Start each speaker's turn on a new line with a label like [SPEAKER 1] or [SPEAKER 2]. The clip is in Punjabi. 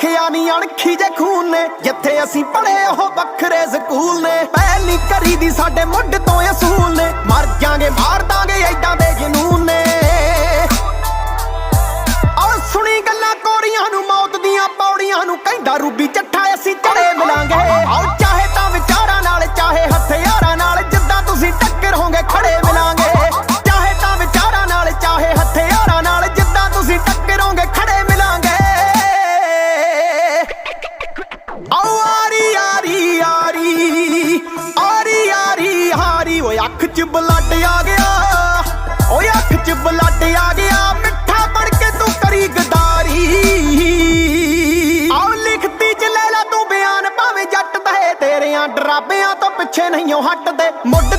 [SPEAKER 1] ਰੱਖਿਆ ਨੀ ਅਣਖੀ ਜੇ ਖੂਨ ਨੇ, ਜਿੱਥੇ ਅਸੀਂ ਪੜ੍ਹੇ ਉਹ ਵੱਖਰੇ ਸਕੂਲ ਨੇ। ਪਹਿਲੀ ਕਰੀ ਦੀ ਸਾਡੇ ਮੁੱਢ ਤੋਂ ਅਸੂਲ ਨੇ, ਮਰ ਜਾਾਂਗੇ ਮਾਰ ਦਾਂਗੇ ਐਦਾਂ ਦੇ ਜਨੂਨ ਨੇ। ਔਰ ਸੁਣੀ ਗੱਲਾਂ ਕੋਰੀਆਂ ਨੂੰ, ਮੌਤ ਦੀਆਂ ਪੌੜੀਆਂ ਨੂੰ, ਕਹਿੰਦਾ ਰੂਬੀ ਚੱਠਾ ਅਸੀਂ ਚੜੇ ਮਿਲਾਂਗੇ। ਆਓ ਚਾਹੇ ਤਾਂ ਵਿਚਾਰਾਂ ਨਾਲ, ਚਾਹੇ ਹਥਿਆਰਾਂ ਨਾਲ, ਜਿੱਦਾਂ ਤੁਸੀਂ ਟੱਕਰ ਹੋਗੇ ਖੜੇ ਮਿਲਾਂਗੇ। ਚਾਹੇ ਤਾਂ ਵਿਚਾਰਾਂ ਨਾਲ, ਚਾਹੇ ਹਥਿਆਰਾਂ ਨਾਲ, ਜਿੱਦਾਂ ਤੁਸੀਂ ਟੱਕਰ ਹੋਗੇ ਖੜੇ ਮਿਲਾਂਗੇ। ਆਓ ਆਰੀ ਆਰੀ ਆਰੀ ਆਰੀ ਆਰੀ ਹਾਰੀ, ਓਏ ਅੱਖ 'ਚ ਬਲੱਡ ਆ ਗਿਆ, ਓਏ ਅੱਖ 'ਚ ਬਲੱਡ ਆ ਗਿਆ, ਮਿੱਠਾ ਬਣ ਕੇ ਤੂੰ ਕਰੀ ਗਦਾਰੀ। ਆਓ ਲਿਖਤੀ 'ਚ ਲੈ ਲਾ ਤੂੰ ਬਿਆਨ, ਭਾਵੇਂ ਜੱਟ ਦੇ ਤੇਰਿਆਂ ਡਰਾਬਿਆਂ ਤੋਂ ਪਿੱਛੇ ਨਹੀਂ ਹਟਦੇ। ਮੁੱਢ